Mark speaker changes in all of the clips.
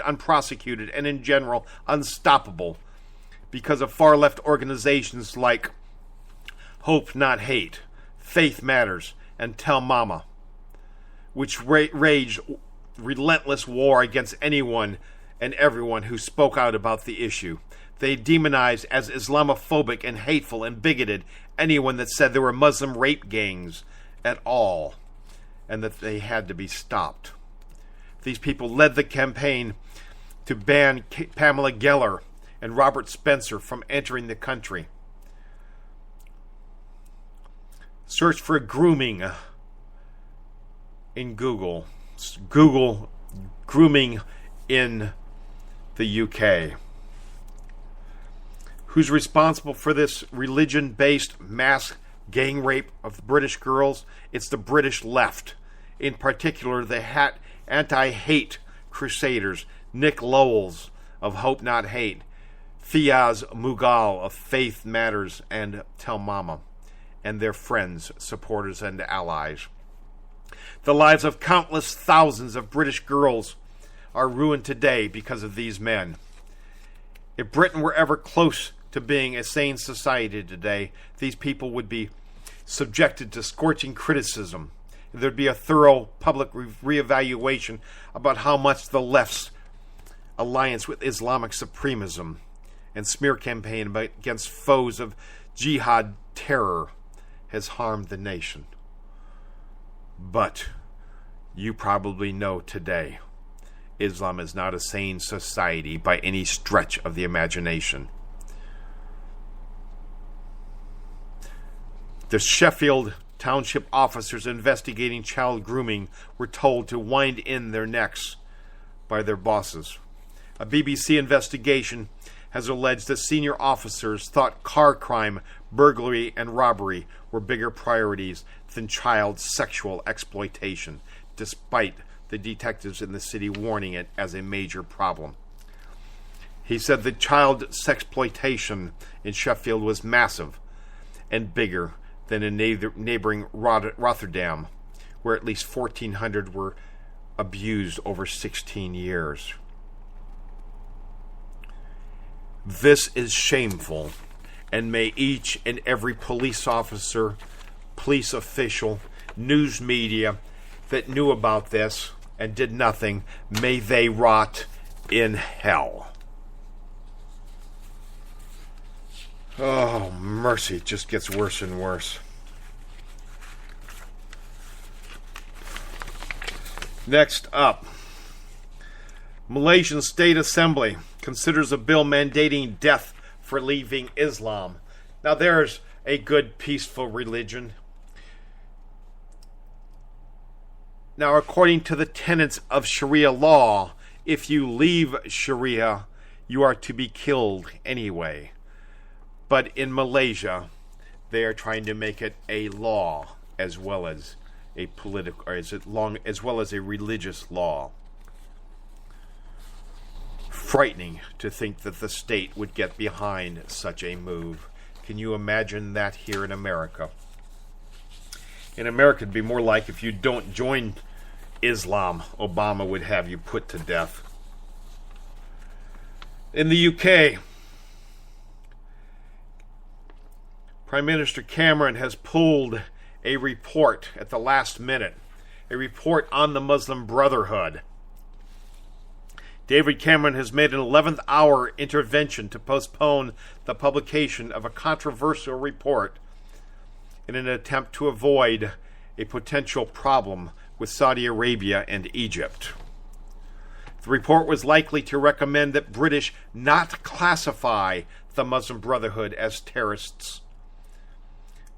Speaker 1: unprosecuted, and in general unstoppable because of far-left organizations like Hope Not Hate, Faith Matters, and Tell Mama, which waged relentless war against anyone and everyone who spoke out about the issue. They demonized as Islamophobic and hateful and bigoted anyone that said there were Muslim rape gangs at all and that they had to be stopped. These people led the campaign to ban Pamela Geller and Robert Spencer from entering the country. Search for grooming in Google. Google grooming in the UK. Who's responsible for this religion-based mass gang rape of British girls? It's the British left. In particular, the anti-hate crusaders, Nick Lowells of Hope Not Hate, Fiaz Mughal of Faith Matters and Tell Mama, and their friends, supporters, and allies. The lives of countless thousands of British girls are ruined today because of these men. If Britain were ever close to being a sane society today, these people would be subjected to scorching criticism. There'd be a thorough public reevaluation about how much the left's alliance with Islamic supremism and smear campaign against foes of jihad terror has harmed the nation. But you probably know today, Islam is not a sane society by any stretch of the imagination. The Sheffield Township officers investigating child grooming were told to wind in their necks by their bosses. A BBC investigation has alleged that senior officers thought car crime, burglary, and robbery were bigger priorities than child sexual exploitation, despite the detectives in the city warning it as a major problem. He said that child sexploitation in Sheffield was massive and bigger than in neighboring Rotterdam, where at least 1,400 were abused over 16 years. This is shameful, and may each and every police officer, police official, news media that knew about this and did nothing, may they rot in hell. Oh, mercy, it just gets worse and worse. Next up, Malaysian State Assembly considers a bill mandating death for leaving Islam. Now there's a good, peaceful religion. Now, according to the tenets of Sharia law, if you leave Sharia, you are to be killed anyway. But in Malaysia, they are trying to make it a law as well as a political, or as well as a religious law. Frightening to think that the state would get behind such a move. Can you imagine that here in America? In America, it'd be more like if you don't join Islam, Obama would have you put to death. In the UK, Prime Minister Cameron has pulled a report at the last minute, a report on the Muslim Brotherhood. David Cameron has made an 11th hour intervention to postpone the publication of a controversial report in an attempt to avoid a potential problem with Saudi Arabia and Egypt. The report was likely to recommend that British not classify the Muslim Brotherhood as terrorists.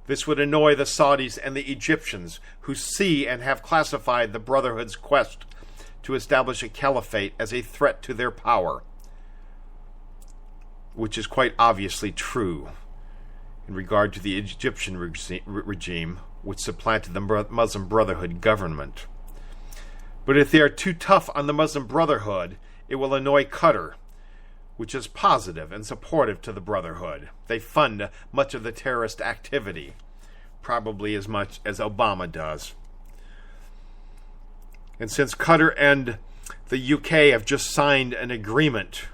Speaker 1: This would annoy the Saudis and the Egyptians, who see and have classified the Brotherhood's quest to establish a caliphate as a threat to their power, which is quite obviously true in regard to the Egyptian regime, which supplanted the Muslim Brotherhood government. But if they are too tough on the Muslim Brotherhood, it will annoy Qatar, which is positive and supportive to the Brotherhood. They fund much of the terrorist activity, probably as much as Obama does. And since Qatar and The UK have just signed an agreement.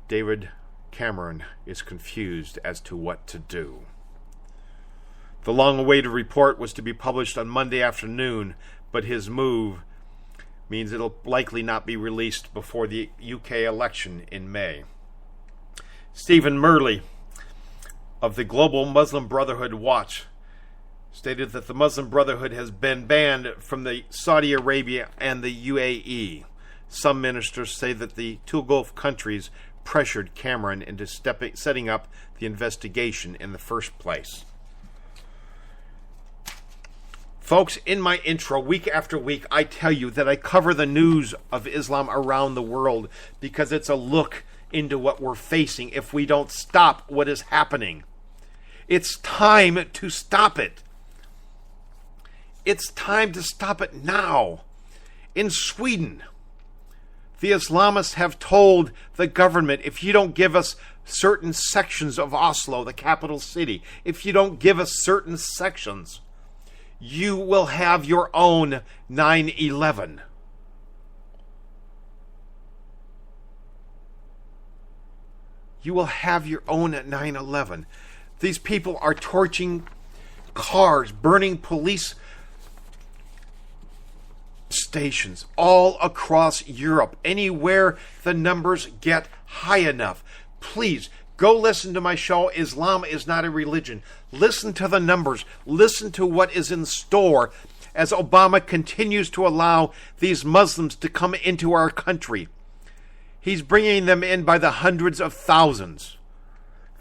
Speaker 1: David Cameron is confused as to what to do. The long-awaited report was to be published on Monday afternoon, but his move means it'll likely not be released before the UK election in May. Stephen Murley of the Global Muslim Brotherhood Watch stated that the Muslim Brotherhood has been banned from the Saudi Arabia and the UAE. Some ministers say that the two Gulf countries pressured Cameron into setting up the investigation in the first place. Folks, in my intro, week after week, I tell you that I cover the news of Islam around the world because it's a look into what we're facing if we don't stop what is happening. It's time to stop it. It's time to stop it now. In Sweden, the Islamists have told the government, if you don't give us certain sections of Oslo, the capital city, if you don't give us certain sections, you will have your own 9/11. You will have your own 9/11. These people are torching cars, burning police stations all across Europe, anywhere the numbers get high enough. Please go listen to my show, Islam is Not a Religion. Listen to the numbers. Listen to what is in store as Obama continues to allow these Muslims to come into our country. He's bringing them in by the hundreds of thousands.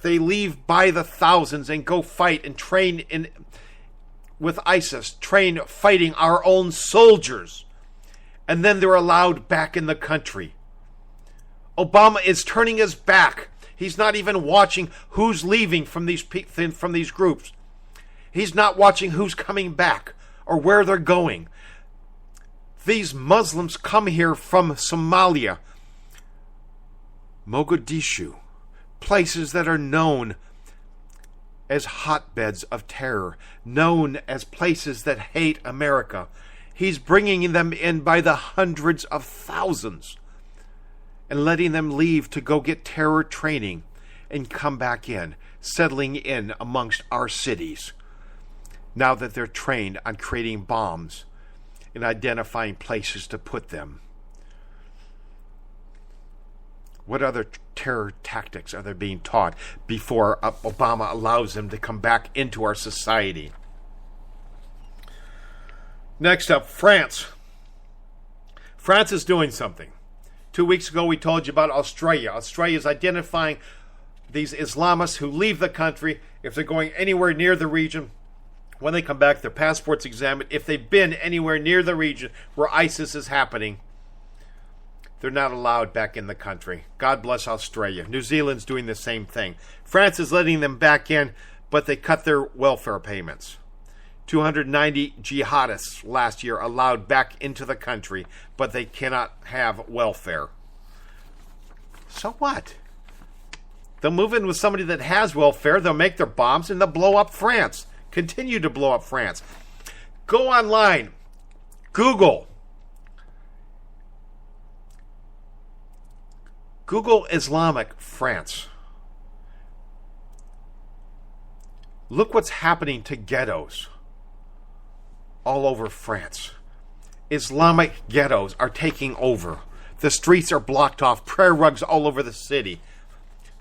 Speaker 1: They leave by the thousands and go fight and train with ISIS, train fighting our own soldiers. And then they're allowed back in the country. Obama is turning his back. He's not even watching who's leaving from these groups. He's not watching who's coming back or where they're going. These Muslims come here from Somalia, Mogadishu, places that are known as hotbeds of terror, known as places that hate America. He's bringing them in by the hundreds of thousands and letting them leave to go get terror training and come back in, settling in amongst our cities, now that they're trained on creating bombs and identifying places to put them. What other terror tactics are they being taught before Obama allows them to come back into our society? Next up, France. France is doing something. 2 weeks ago, we told you about Australia. Australia is identifying these Islamists who leave the country. If they're going anywhere near the region, when they come back, their passports examined. If they've been anywhere near the region where ISIS is happening, they're not allowed back in the country. God bless Australia. New Zealand's doing the same thing. France is letting them back in, but they cut their welfare payments. 290 jihadists last year allowed back into the country, but they cannot have welfare. So what? They'll move in with somebody that has welfare, they'll make their bombs, and they'll blow up France. Continue to blow up France. Go online. Google Islamic France. Look what's happening to ghettos all over France. Islamic ghettos are taking over. The streets are blocked off. Prayer rugs all over the city.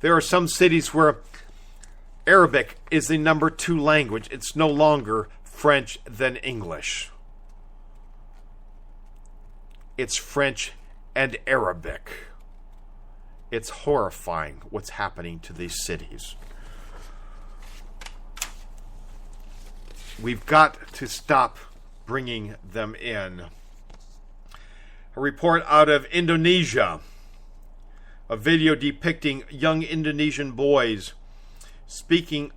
Speaker 1: There are some cities where Arabic is the number 2 language. It's no longer French than English. It's French and Arabic. It's horrifying what's happening to these cities. We've got to stop bringing them in. A report out of Indonesia. A video depicting young Indonesian boys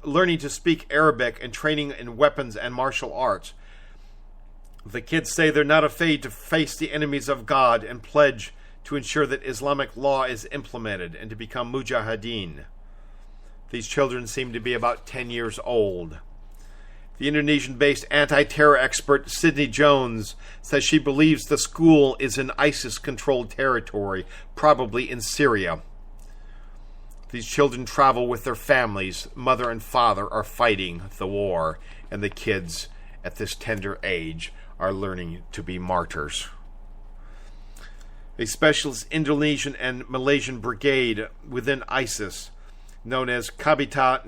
Speaker 1: learning to speak Arabic and training in weapons and martial arts. The kids say they're not afraid to face the enemies of God and pledge to ensure that Islamic law is implemented and to become mujahideen. These children seem to be about 10 years old. The Indonesian-based anti-terror expert Sydney Jones says she believes the school is in ISIS-controlled territory, probably in Syria. These children travel with their families. Mother and father are fighting the war, and the kids at this tender age are learning to be martyrs. A specialist Indonesian and Malaysian brigade within ISIS, known as Kabita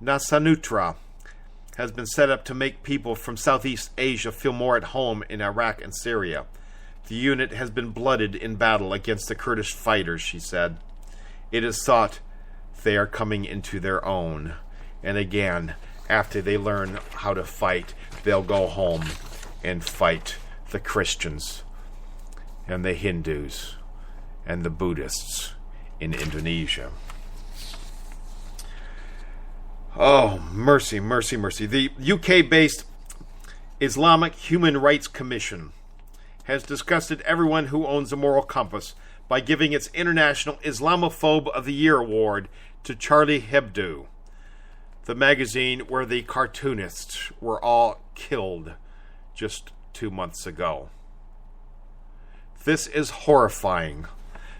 Speaker 1: Nasanutra, has been set up to make people from Southeast Asia feel more at home in Iraq and Syria. The unit has been blooded in battle against the Kurdish fighters, she said. It is thought they are coming into their own. And again, after they learn how to fight, they'll go home and fight the Christians and the Hindus and the Buddhists in Indonesia. Oh, mercy, mercy, mercy. The UK-based Islamic Human Rights Commission has disgusted everyone who owns a moral compass by giving its International Islamophobe of the Year award to Charlie Hebdo, the magazine where the cartoonists were all killed just 2 months ago. This is horrifying.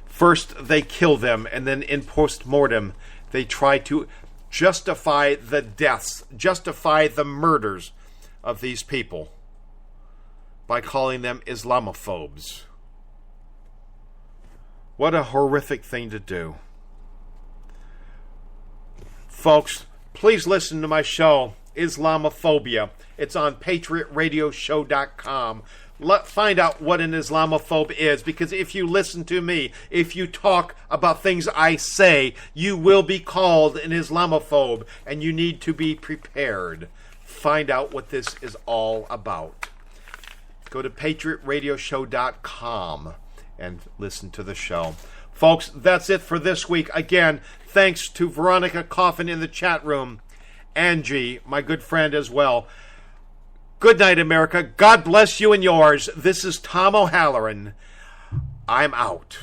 Speaker 1: First, they kill them, and then in post-mortem, they try to justify the deaths, justify the murders of these people by calling them Islamophobes. What a horrific thing to do. Folks, please listen to my show, Islamophobia. It's on patriotradioshow.com. Find out what an Islamophobe is, because if you listen to me, if you talk about things I say, you will be called an Islamophobe, and you need to be prepared. Find out what this is all about. Go to patriotradioshow.com and listen to the show. Folks, that's it for this week. Again, thanks to Veronica Coffin in the chat room. Angie, my good friend as well. Good night, America. God bless you and yours. This is Tom O'Halloran. I'm out.